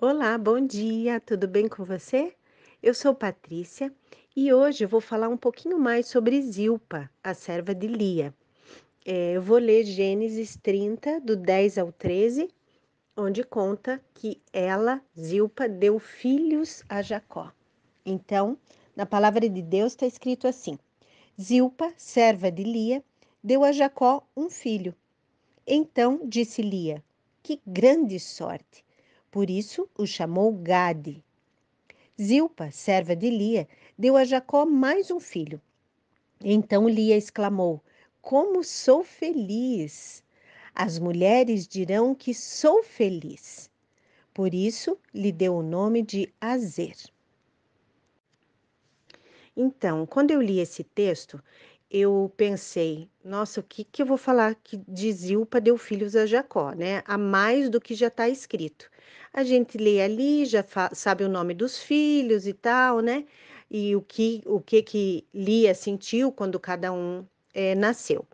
Olá, bom dia, tudo bem com você? Eu sou Patrícia e hoje eu vou falar um pouquinho mais sobre Zilpa, a serva de Lia. Eu vou ler Gênesis 30, do 10 ao 13, onde conta que ela, Zilpa, deu filhos a Jacó. Então, na palavra de Deus está escrito assim: Zilpa, serva de Lia, deu a Jacó um filho. Então disse Lia: Que grande sorte! Por isso o chamou Gade. Zilpa, serva de Lia, deu a Jacó mais um filho. Então Lia exclamou: Como sou feliz! As mulheres dirão que sou feliz. Por isso lhe deu o nome de Azer. Então, quando eu li esse texto, eu pensei, nossa, o que que eu vou falar que de Zilpa deu filhos a Jacó, né? A mais do que já está escrito. A gente lê ali, já sabe o nome dos filhos e tal, né? E o que Lia sentiu quando cada um nasceu.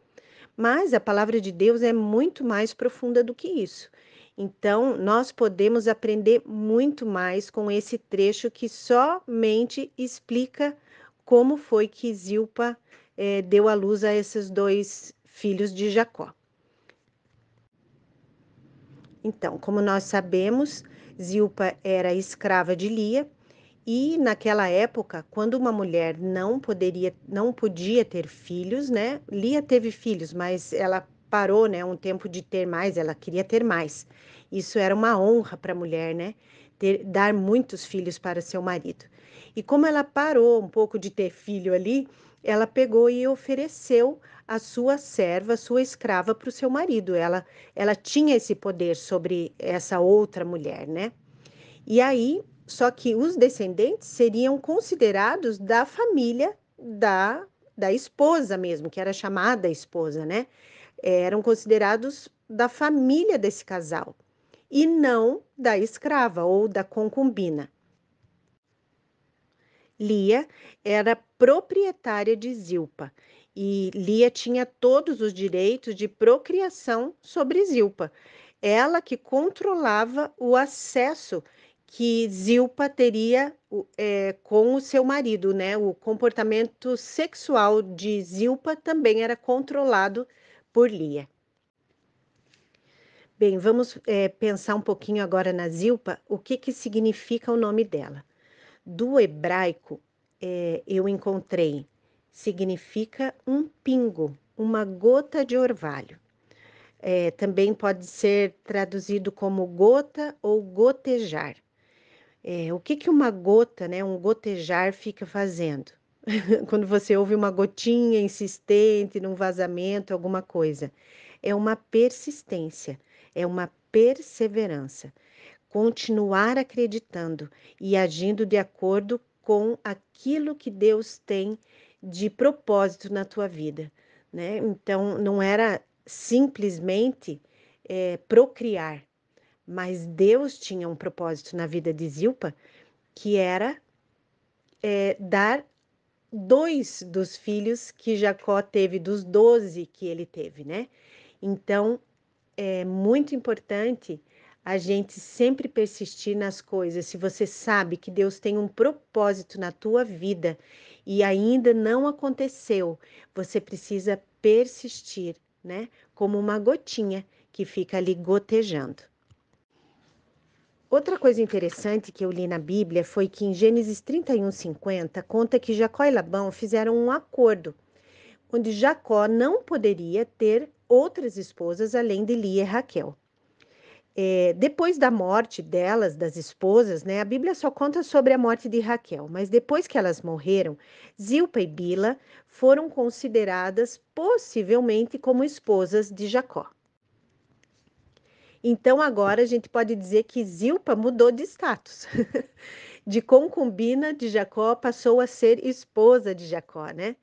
Mas a palavra de Deus é muito mais profunda do que isso. Então, nós podemos aprender muito mais com esse trecho que somente explica como foi que Zilpa deu à luz a esses dois filhos de Jacó. Então, como nós sabemos, Zilpa era escrava de Lia e naquela época, quando uma mulher não podia ter filhos, né? Lia teve filhos, mas ela parou, né, um tempo de ter mais, ela queria ter mais. Isso era uma honra para a mulher, né? Dar muitos filhos para seu marido. E como ela parou um pouco de ter filho ali, ela pegou e ofereceu a sua serva, a sua escrava para o seu marido. Ela tinha esse poder sobre essa outra mulher, né? E aí, só que os descendentes seriam considerados da família da esposa mesmo, que era chamada esposa, né? Eram considerados da família desse casal e não da escrava ou da concubina. Lia era proprietária de Zilpa e Lia tinha todos os direitos de procriação sobre Zilpa. Ela que controlava o acesso que Zilpa teria com o seu marido, né? O comportamento sexual de Zilpa também era controlado por Lia. Bem, vamos pensar um pouquinho agora na Zilpa, o que que significa o nome dela. Do hebraico, eu encontrei, significa um pingo, uma gota de orvalho. Também pode ser traduzido como gota ou gotejar. O que que uma gota, né, um gotejar fica fazendo? Quando você ouve uma gotinha insistente num vazamento, alguma coisa. É uma persistência, é uma perseverança. Continuar acreditando e agindo de acordo com aquilo que Deus tem de propósito na tua vida, né? Então, não era simplesmente procriar, mas Deus tinha um propósito na vida de Zilpa, que era dar dois dos filhos que Jacó teve, dos 12 que ele teve, né? Então, é muito importante a gente sempre persistir nas coisas. Se você sabe que Deus tem um propósito na tua vida e ainda não aconteceu, você precisa persistir, né? Como uma gotinha que fica ali gotejando. Outra coisa interessante que eu li na Bíblia foi que em Gênesis 31:50 conta que Jacó e Labão fizeram um acordo, onde Jacó não poderia ter outras esposas além de Lia e Raquel. Depois da morte delas, das esposas, né, a Bíblia só conta sobre a morte de Raquel, mas depois que elas morreram, Zilpa e Bila foram consideradas possivelmente como esposas de Jacó. Então agora a gente pode dizer que Zilpa mudou de status. De concubina de Jacó passou a ser esposa de Jacó, né?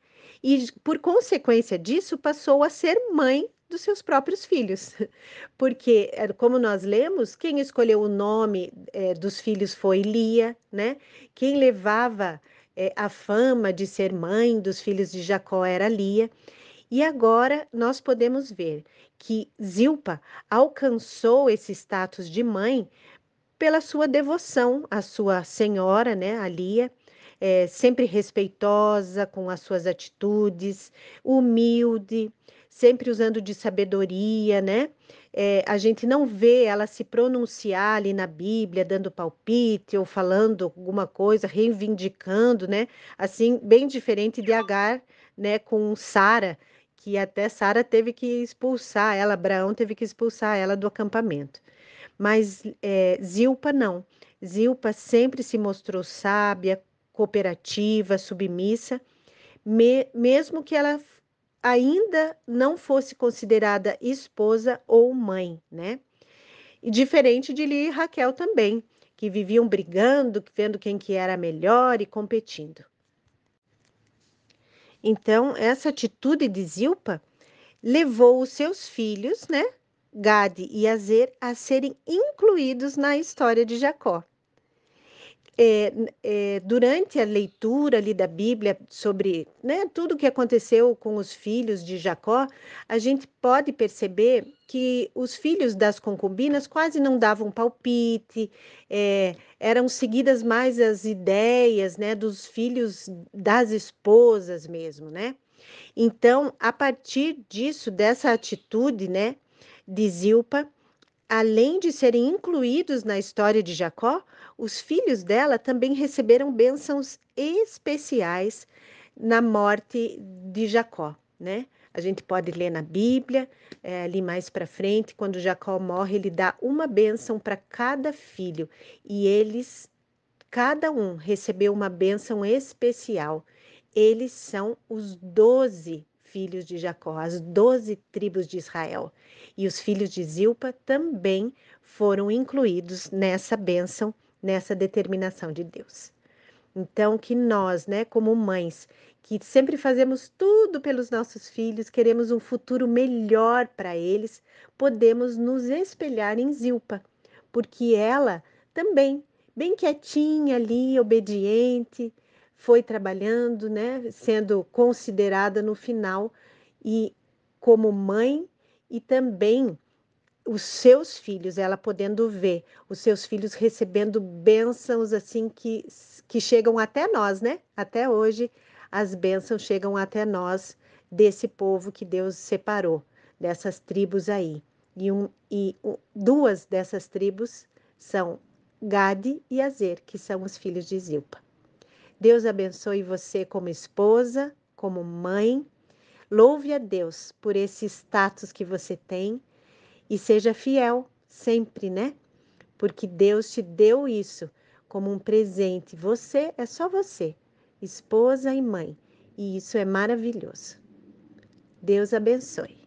E por consequência disso passou a ser mãe dos seus próprios filhos. Porque, como nós lemos, quem escolheu o nome dos filhos foi Lia, né? Quem levava a fama de ser mãe dos filhos de Jacó era Lia. E agora nós podemos ver que Zilpa alcançou esse status de mãe pela sua devoção à sua senhora, né, a Lia, sempre respeitosa com as suas atitudes, humilde, sempre usando de sabedoria, né? A gente não vê ela se pronunciar ali na Bíblia, dando palpite ou falando alguma coisa, reivindicando, né? Assim, bem diferente de Agar, né, com Sara, que até Sara teve que expulsar ela, Abraão teve que expulsar ela do acampamento. Mas Zilpa não. Zilpa sempre se mostrou sábia, cooperativa, submissa, mesmo que ela ainda não fosse considerada esposa ou mãe, né? E diferente de Lia e Raquel também, que viviam brigando, vendo quem que era melhor e competindo. Então, essa atitude de Zilpa levou os seus filhos, né, Gade e Azer, a serem incluídos na história de Jacó. Durante a leitura ali da Bíblia sobre, né, tudo o que aconteceu com os filhos de Jacó, a gente pode perceber que os filhos das concubinas quase não davam palpite, eram seguidas mais as ideias, né, dos filhos das esposas mesmo, né? Então, a partir disso, dessa atitude, né, de Zilpa, além de serem incluídos na história de Jacó, os filhos dela também receberam bênçãos especiais na morte de Jacó, né? A gente pode ler na Bíblia, ali mais para frente, quando Jacó morre, ele dá uma bênção para cada filho e eles, cada um, recebeu uma bênção especial. Eles são os 12 filhos de Jacó, as 12 tribos de Israel. E os filhos de Zilpa também foram incluídos nessa bênção, nessa determinação de Deus. Então, que nós, né, como mães, que sempre fazemos tudo pelos nossos filhos, queremos um futuro melhor para eles, podemos nos espelhar em Zilpa, porque ela também, bem quietinha ali, obediente, foi trabalhando, né, sendo considerada no final e como mãe e também os seus filhos, ela podendo ver os seus filhos recebendo bênçãos assim que chegam até nós, né? Até hoje as bênçãos chegam até nós desse povo que Deus separou, dessas tribos aí. Duas dessas tribos são Gade e Azer, que são os filhos de Zilpa. Deus abençoe você como esposa, como mãe. Louve a Deus por esse status que você tem e seja fiel sempre, né? Porque Deus te deu isso como um presente. Você é só você, esposa e mãe. E isso é maravilhoso. Deus abençoe.